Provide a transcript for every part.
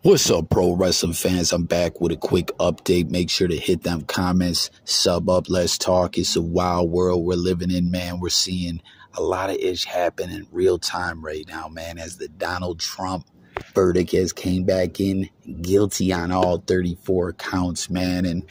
What's up, pro wrestling fans? I'm back with a quick update. Make sure to hit them comments, sub up, let's talk. It's a wild world we're living in, man. We're seeing a lot of ish happen in real time right now, man, as the Donald Trump verdict has came back in guilty on all 34 counts, man. And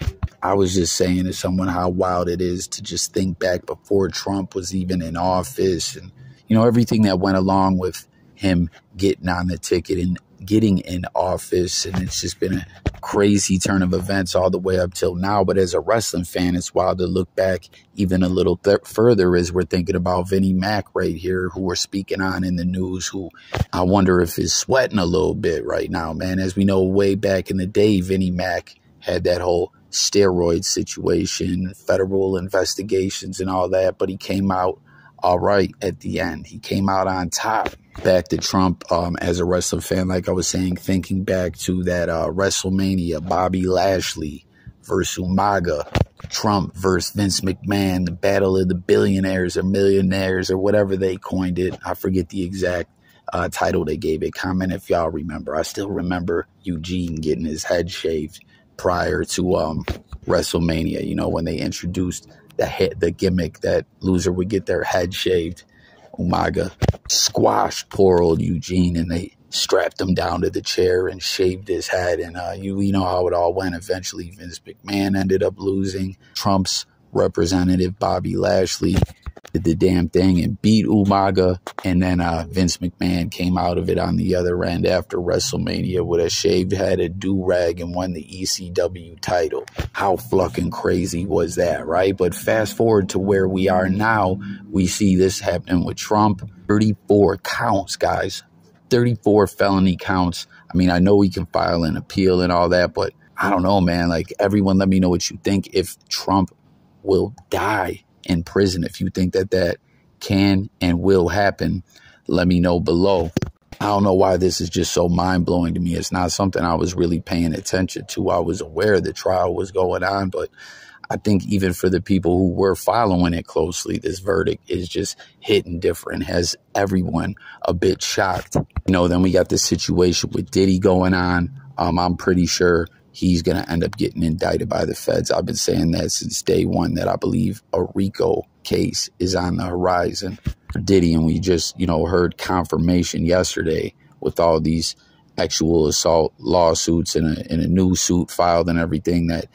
I was just saying to someone how wild it is to just think back before Trump was even in office and, everything that went along with him getting on the ticket and getting in office. And it's just been a crazy turn of events all the way up till now. But as a wrestling fan, it's wild to look back even a little further as we're thinking about Vinnie Mac right here, who we're speaking on in the news, who I wonder if is sweating a little bit right now, man. As we know, way back in the day, Vinnie Mac had that whole steroid situation, federal investigations and all that, but he came out all right at the end. He came out on top. Back to Trump, as a wrestling fan, like I was saying, thinking back to that WrestleMania, Bobby Lashley versus Umaga, Trump versus Vince McMahon, the battle of the billionaires or millionaires or whatever they coined it. I forget the exact title they gave it. Comment if y'all remember. I still remember Eugene getting his head shaved prior to WrestleMania, when they introduced the gimmick that loser would get their head shaved. Umaga squashed poor old Eugene, and they strapped him down to the chair and shaved his head. And we know how it all went. Eventually, Vince McMahon ended up losing. Trump's representative, Bobby Lashley, did the damn thing and beat Umaga. And then Vince McMahon came out of it on the other end after WrestleMania with a shaved head, a do-rag, and won the ECW title. How fucking crazy was that, right? But fast forward to where we are now, we see this happening with Trump. 34 counts, guys. 34 felony counts. I mean, I know we can file an appeal and all that, but I don't know, man. Like, everyone, let me know what you think. If Trump will die in prison, if you think that can and will happen, let me know below. I don't know why this is just so mind-blowing to me. It's not something I was really paying attention to. I was aware the trial was going on, but I think even for the people who were following it closely, this verdict is just hitting different, has everyone a bit shocked. Then we got the situation with Diddy going on. I'm pretty sure he's going to end up getting indicted by the feds. I've been saying that since day one, that I believe a RICO case is on the horizon for Diddy. And we just, heard confirmation yesterday with all these actual assault lawsuits and a new suit filed and everything that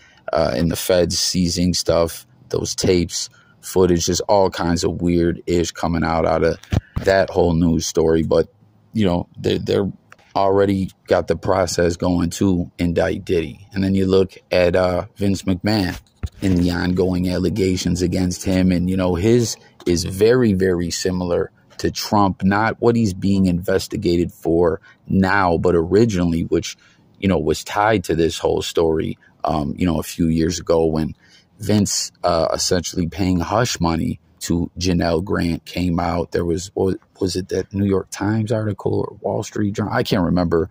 in the feds seizing stuff, those tapes, footage, just all kinds of weird-ish coming out of that whole news story. But, they're already got the process going to indict Diddy. And then you look at Vince McMahon and the ongoing allegations against him. And, his is very, very similar to Trump, not what he's being investigated for now, but originally, which, was tied to this whole story, a few years ago when Vince essentially paying hush money to Janelle Grant came out. There was it that New York Times article or Wall Street Journal? I can't remember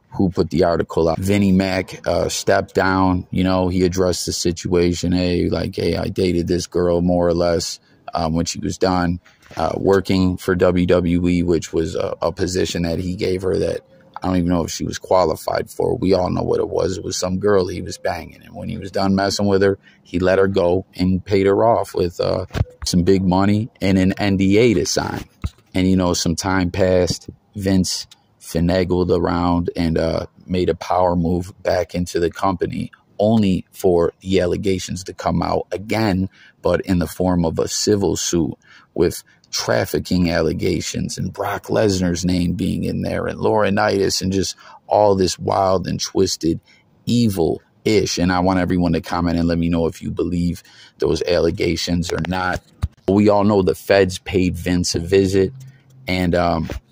who put the article out. Vinnie Mac stepped down. He addressed the situation. Hey, I dated this girl more or less when she was done working for WWE, which was a position that he gave her that I don't even know if she was qualified for. We all know what it was. It was some girl he was banging. And when he was done messing with her, he let her go and paid her off with some big money and an NDA to sign. And, some time passed. Vince finagled around and made a power move back into the company, only for the allegations to come out again, but in the form of a civil suit with trafficking allegations and Brock Lesnar's name being in there and Laurinaitis and just all this wild and twisted evil-ish. And I want everyone to comment and let me know if you believe those allegations or not. We all know the feds paid Vince a visit. And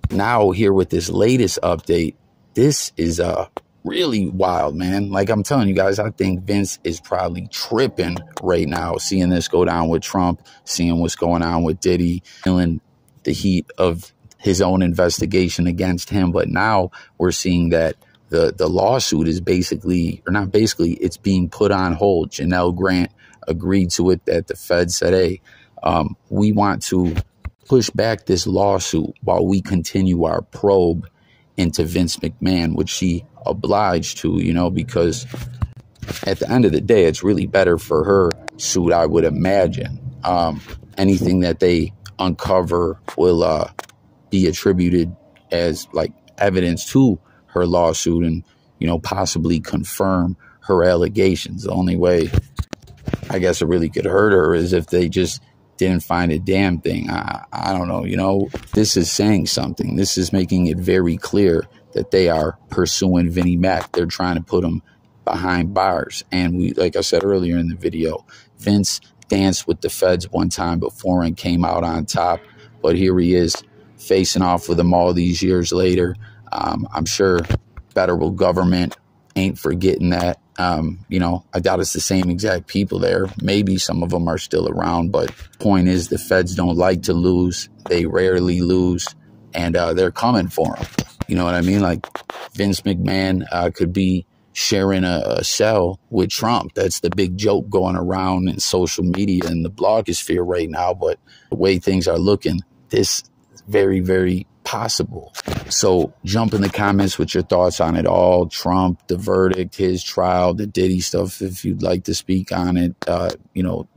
now here with this latest update, this is really wild, man. Like I'm telling you guys, I think Vince is probably tripping right now, seeing this go down with Trump, seeing what's going on with Diddy, feeling the heat of his own investigation against him. But now we're seeing that the lawsuit is basically, or not basically, it's being put on hold. Janelle Grant agreed to it, that the Fed said, hey, we want to push back this lawsuit while we continue our probe into Vince McMahon, which she obliged to, you know, because at the end of the day, it's really better for her suit, I would imagine. Anything that they uncover will be attributed as like evidence to her lawsuit and, you know, possibly confirm her allegations. The only way I guess it really could hurt her is if they just didn't find a damn thing. I don't know, you know, this is saying something. This is making it very clear that they are pursuing Vinnie Mac. They're trying to put him behind bars. And we, like I said earlier in the video, Vince danced with the feds one time before and came out on top. But here he is facing off with them all these years later. I'm sure federal government ain't forgetting that. You know, I doubt it's the same exact people there. Maybe some of them are still around, but point is the feds don't like to lose. They rarely lose, and they're coming for them. You know what I mean? Like Vince McMahon could be sharing a cell with Trump. That's the big joke going around in social media and the blogosphere right now. But the way things are looking, this is very, very possible. So jump in the comments with your thoughts on it all. Trump, the verdict, his trial, the Diddy stuff, if you'd like to speak on it. You know,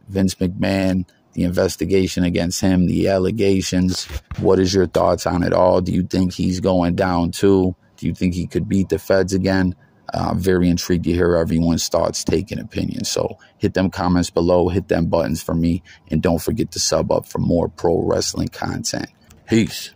Vince McMahon, the investigation against him, the allegations. What is your thoughts on it all? Do you think he's going down too? Do you think he could beat the feds again? I'm very intrigued to hear everyone's thoughts, take, and opinions. So hit them comments below, hit them buttons for me, and don't forget to sub up for more pro wrestling content. Peace.